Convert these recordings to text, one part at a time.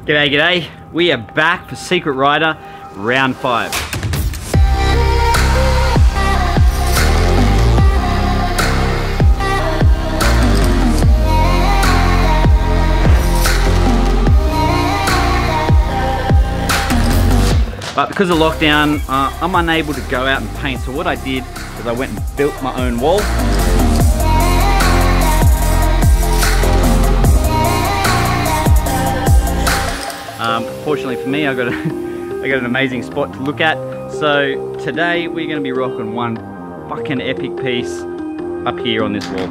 G'day, g'day. We are back for Secret Rider Round 5. But because of lockdown, I'm unable to go out and paint. So what I did is I went and built my own wall. Fortunately for me, I got an amazing spot to look at. So today we're going to be rocking one fucking epic piece up here on this wall.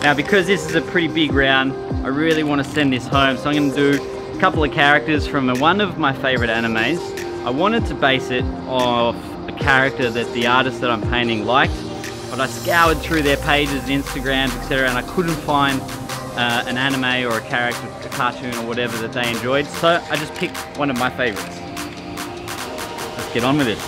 Now, because this is a pretty big round, I really want to send this home. So I'm going to do a couple of characters from one of my favorite animes. I wanted to base it off a character that the artist that I'm painting liked, but I scoured through their pages and Instagrams, etc., and I couldn't find an anime or a character, a cartoon or whatever that they enjoyed. So I just picked one of my favorites. Let's get on with it.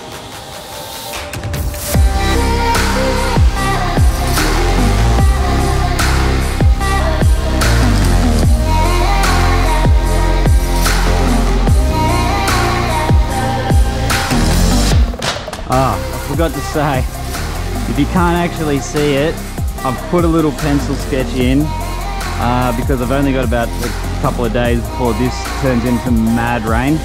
I forgot to say, if you can't actually see it, I've put a little pencil sketch in because I've only got about a couple of days before this turns into mad rain.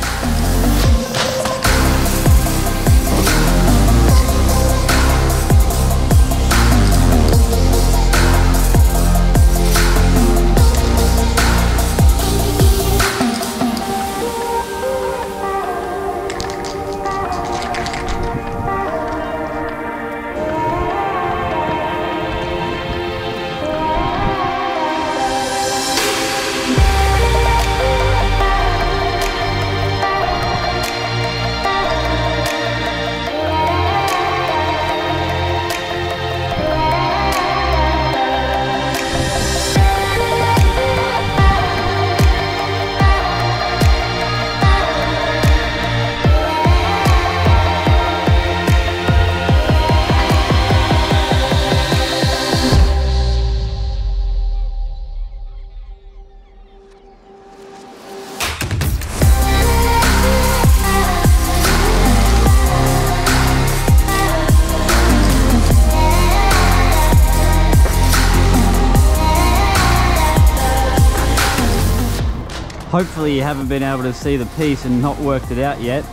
Hopefully you haven't been able to see the piece and not worked it out yet.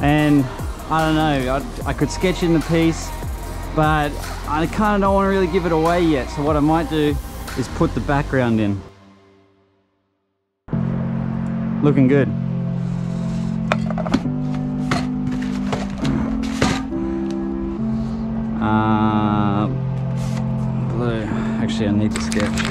And I don't know, I could sketch in the piece, but I kind of don't want to really give it away yet. So what I might do is put the background in. Looking good. Blue. Actually, I need to sketch.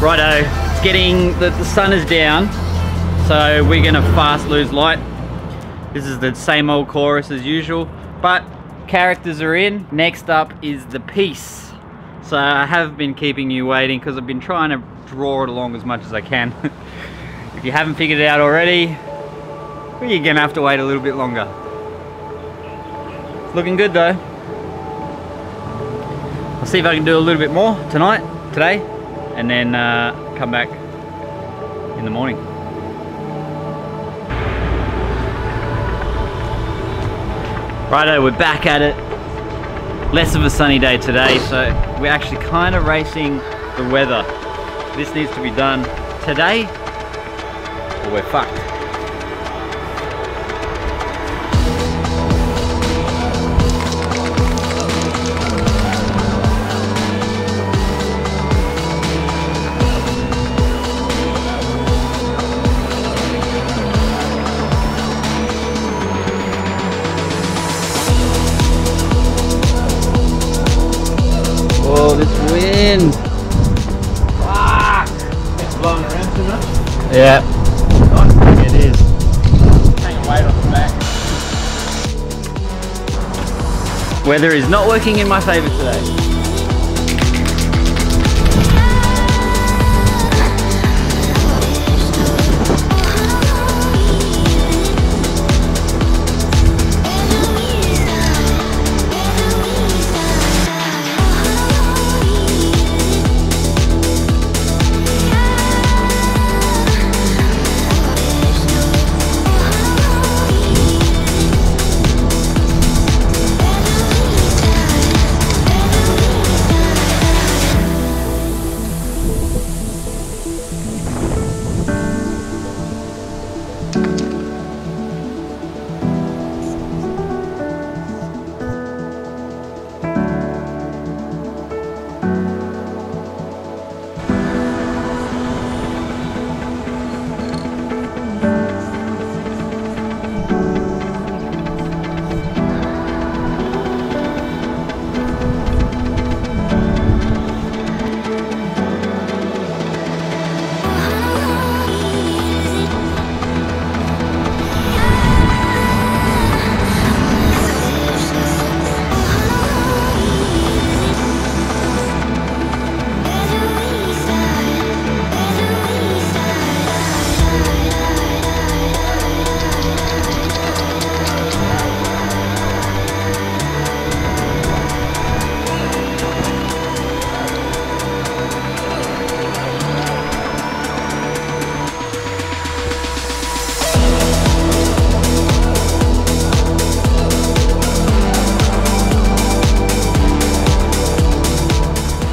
Righto, it's getting, the sun is down, so we're gonna fast lose light. This is the same old chorus as usual, but characters are in. Next up is the piece. So I have been keeping you waiting because I've been trying to draw it along as much as I can. If you haven't figured it out already, well, you're gonna have to wait a little bit longer. It's looking good though. I'll see if I can do a little bit more today, and then come back in the morning. Righto, we're back at it. Less of a sunny day today, so we're actually kind of racing the weather. This needs to be done today, or we're fucked. Oh, this wind! Fuck! It's blowing around too much? Yeah. It is. Taking weight off the back. Weather is not working in my favour today.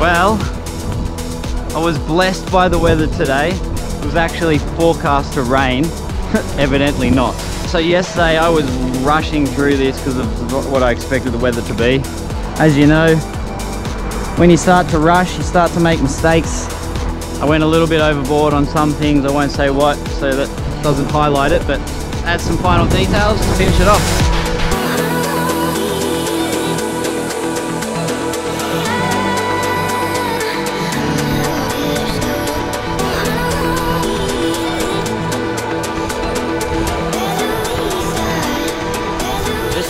Well, I was blessed by the weather today. It was actually forecast to rain, evidently not. So yesterday I was rushing through this because of what I expected the weather to be. As you know, when you start to rush, you start to make mistakes. I went a little bit overboard on some things, I won't say what, so that doesn't highlight it, but add some final details to finish it off.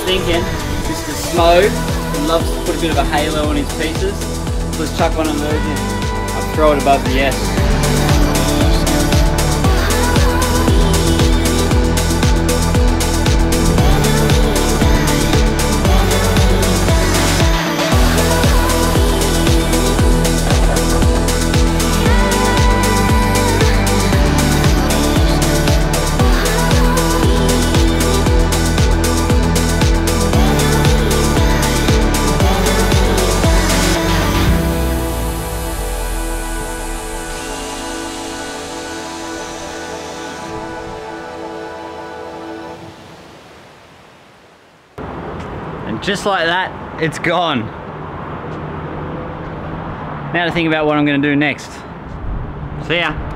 Thinking, Mr. Smo loves to put a bit of a halo on his pieces. Let's chuck one of those in. I'll throw it above the S. And just like that, it's gone. Now to think about what I'm going to do next. See ya.